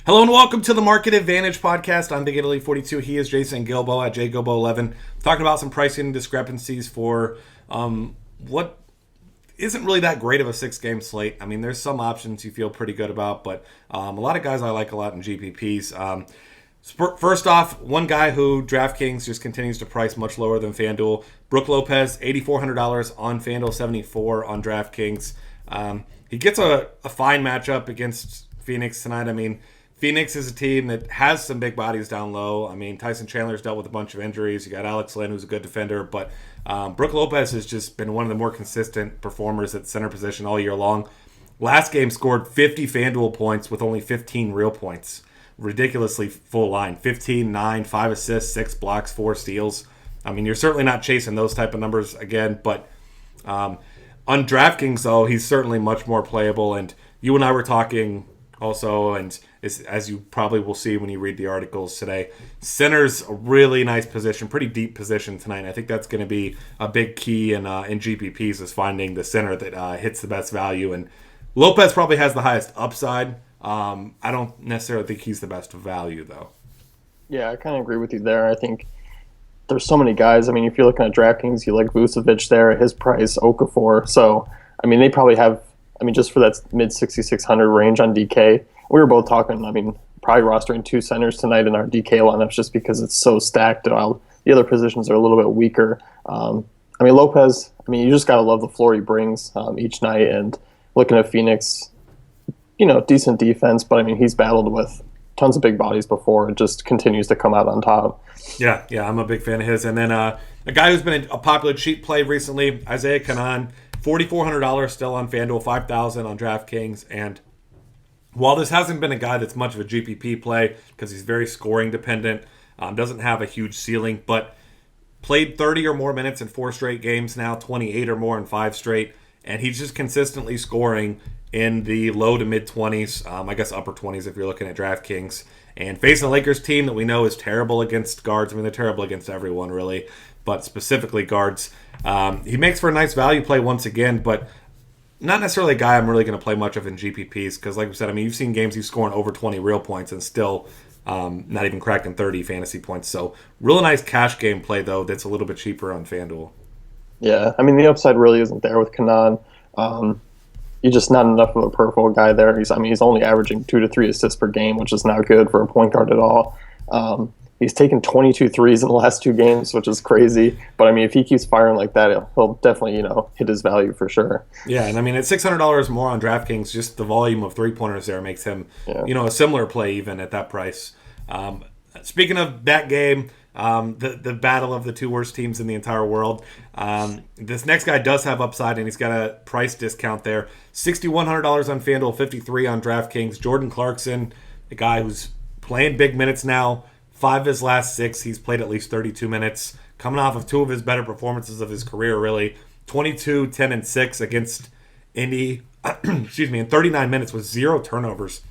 Hello and welcome to the Market Advantage podcast. I'm Big Italy 42. He is Jason Gilbo at JGilbo11. Talking about some pricing discrepancies for what isn't really that great of a six-game slate. I mean, there's some options you feel pretty good about, but a lot of guys I like a lot in GPPs. First off, one guy who DraftKings just continues to price much lower than FanDuel. Brook Lopez, $8,400 on FanDuel, $74 on DraftKings. He gets a fine matchup against Phoenix tonight. I mean, Phoenix is a team that has some big bodies down low. I mean, Tyson Chandler's dealt with a bunch of injuries. You got Alex Len, who's a good defender. But Brook Lopez has just been one of the more consistent performers at center position all year long. Last game scored 50 FanDuel points with only 15 real points. Ridiculously full line. 15, 9, 5 assists, 6 blocks, 4 steals. I mean, you're certainly not chasing those type of numbers again. But on DraftKings, though, he's certainly much more playable. And you and I were talking also, and as you probably will see when you read the articles today, center's a really nice position, pretty deep position tonight. I think that's going to be a big key in GPPs is finding the center that hits the best value. And Lopez probably has the highest upside. I don't necessarily think he's the best value, though. Yeah, I kind of agree with you there. I think there's so many guys. I mean, if you're looking at DraftKings, you like Vucevic there, his price, Okafor. So, I mean, they probably have, just for that mid 6,600 range on DK, we were both talking, probably rostering two centers tonight in our DK lineups just because it's so stacked while the other positions are a little bit weaker. Lopez, you just got to love the floor he brings each night. And looking at Phoenix, decent defense, but he's battled with tons of big bodies before and just continues to come out on top. Yeah, I'm a big fan of his. And then a guy who's been a popular cheap play recently, Isaiah Canaan, $4,400 still on FanDuel, $5,000 on DraftKings. And while this hasn't been a guy that's much of a GPP play because he's very scoring dependent, doesn't have a huge ceiling, but played 30 or more minutes in 4 straight games now, 28 or more in 5 straight, and he's just consistently scoring in the low to mid 20s, I guess upper 20s if you're looking at DraftKings. And facing a Lakers team that we know is terrible against guards. They're terrible against everyone really, but specifically guards. He makes for a nice value play once again, but not necessarily a guy I'm really going to play much of in GPPs because, like we said, you've seen games he's scoring over 20 real points and still not even cracking 30 fantasy points. So, real nice cash game play, though, that's a little bit cheaper on FanDuel. Yeah, the upside really isn't there with Canaan. You're just not enough of a peripheral guy there. He's only averaging 2 to 3 assists per game, which is not good for a point guard at all. He's taken 22 threes in the last 2 games, which is crazy. But, if he keeps firing like that, he'll definitely, hit his value for sure. Yeah, and at $600 more on DraftKings, just the volume of three-pointers there makes him, a similar play even at that price. Speaking of that game, the battle of the 2 worst teams in the entire world, this next guy does have upside, and he's got a price discount there. $6,100 on FanDuel, $53 on DraftKings. Jordan Clarkson, a guy who's playing big minutes now. 5 of his last 6, he's played at least 32 minutes. Coming off of 2 of his better performances of his career, really. 22, 10, and 6 against Indy. In 39 minutes with 0 turnovers.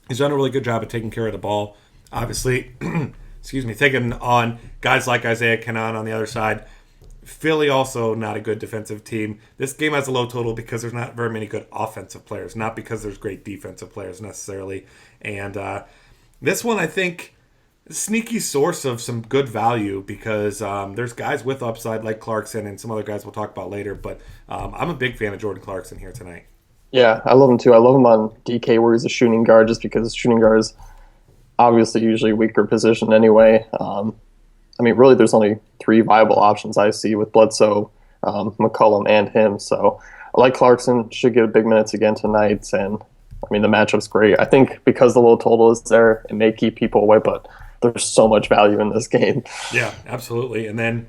He's done a really good job of taking care of the ball. Obviously, taking on guys like Isaiah Canaan on the other side. Philly also not a good defensive team. This game has a low total because there's not very many good offensive players, not because there's great defensive players necessarily. And this one, I think, sneaky source of some good value because there's guys with upside like Clarkson and some other guys we'll talk about later. But I'm a big fan of Jordan Clarkson here tonight. Yeah, I love him too. I love him on DK where he's a shooting guard just because shooting guard is obviously usually a weaker position anyway. Really there's only 3 viable options I see with Bledsoe, McCollum, and him. So I like Clarkson, should get big minutes again tonight. And the matchup's great. I think because the low total is there, it may keep people away, but there's so much value in this game. Yeah, absolutely. And then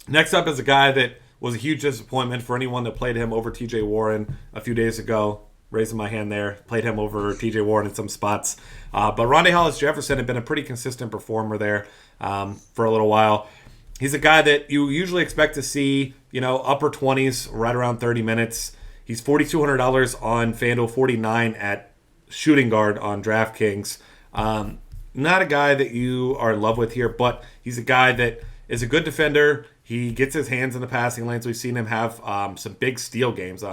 next up is a guy that was a huge disappointment for anyone that played him over TJ Warren a few days ago. Raising my hand there. Played him over TJ Warren in some spots. But Rondae Hollis-Jefferson had been a pretty consistent performer there for a little while. He's a guy that you usually expect to see, upper 20s, right around 30 minutes. He's $4,200 on FanDuel, $49 at shooting guard on DraftKings. Not a guy that you are in love with here, but he's a guy that is a good defender. He gets his hands in the passing lanes. We've seen him have some big steal games.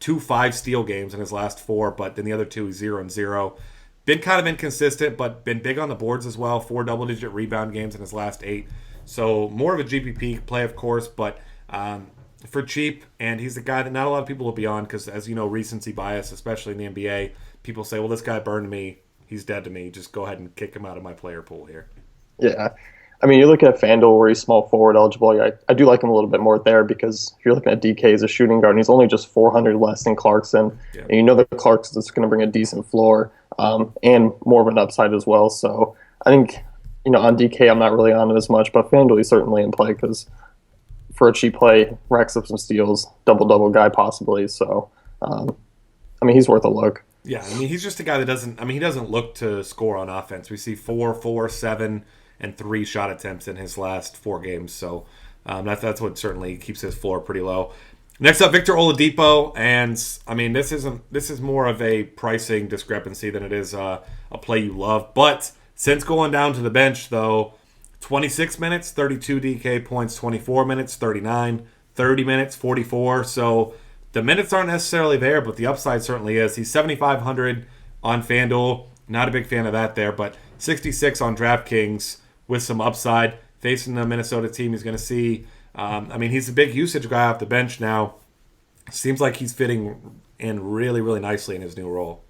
2 5 steal games in his last 4, but then the other 2 he's 0 and 0. Been kind of inconsistent, but been big on the boards as well. 4 double-digit rebound games in his last 8. So more of a GPP play, of course, but for cheap. And he's the guy that not a lot of people will be on because, as you know, recency bias, especially in the NBA, people say, well, this guy burned me. He's dead to me. Just go ahead and kick him out of my player pool here. Yeah. I mean, you're looking at FanDuel where he's small forward eligible. I do like him a little bit more there because if you're looking at DK as a shooting guard, and he's only just 400 less than Clarkson. Yeah. And you know that Clarkson's going to bring a decent floor and more of an upside as well. So I think, on DK, I'm not really on it as much, but FanDuel is certainly in play because for a cheap play, racks up some steals, double-double guy possibly. So, he's worth a look. Yeah, he's just a guy that he doesn't look to score on offense. We see 4, 4, 7, and 3 shot attempts in his last 4 games. So that's what certainly keeps his floor pretty low. Next up, Victor Oladipo, and this is more of a pricing discrepancy than it is a play you love. But since going down to the bench, though, 26 minutes, 32 DK points, 24 minutes, 39, 30 minutes, 44. So the minutes aren't necessarily there, but the upside certainly is. He's 7,500 on FanDuel. Not a big fan of that there, but 66 on DraftKings with some upside. Facing the Minnesota team, he's going to see. He's a big usage guy off the bench now. Seems like he's fitting in really, really nicely in his new role.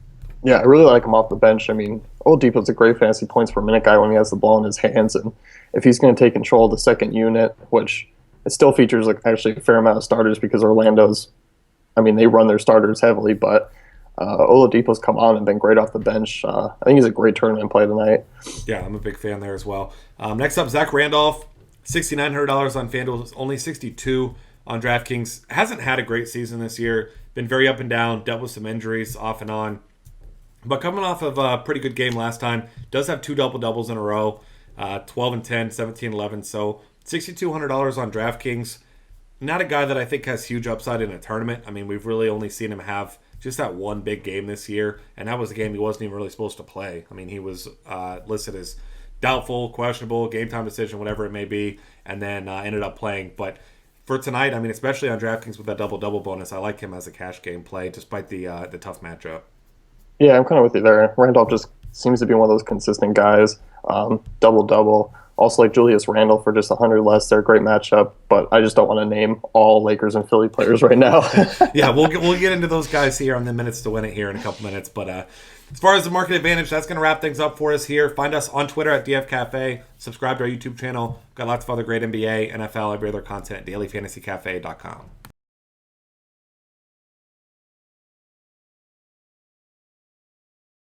Yeah, I really like him off the bench. Oladipo's a great fantasy points per minute guy when he has the ball in his hands, and if he's going to take control of the second unit, which it still features actually a fair amount of starters because Orlando's, they run their starters heavily, but Oladipo's come on and been great off the bench. I think he's a great tournament play tonight. Yeah, I'm a big fan there as well. Next up, Zack Randolph, $6,900 on FanDuel, only 62 on DraftKings. Hasn't had a great season this year. Been very up and down, dealt with some injuries off and on. But coming off of a pretty good game last time, does have 2 double-doubles in a row, 12 and 10, 17 11. So $6,200 on DraftKings. Not a guy that I think has huge upside in a tournament. We've really only seen him have just that one big game this year, and that was a game he wasn't even really supposed to play. He was listed as doubtful, questionable, game time decision, whatever it may be, and then ended up playing. But for tonight, especially on DraftKings with that double-double bonus, I like him as a cash game play despite the tough matchup. Yeah, I'm kind of with you there. Randolph just seems to be one of those consistent guys, double-double. Also like Julius Randle for just 100 less. They're a great matchup, but I just don't want to name all Lakers and Philly players right now. Yeah, we'll get into those guys here on the minutes to win it here in a couple minutes. But as far as the market advantage, that's going to wrap things up for us here. Find us on Twitter at DF Cafe. Subscribe to our YouTube channel. Got lots of other great NBA, NFL, every other content at dailyfantasycafe.com.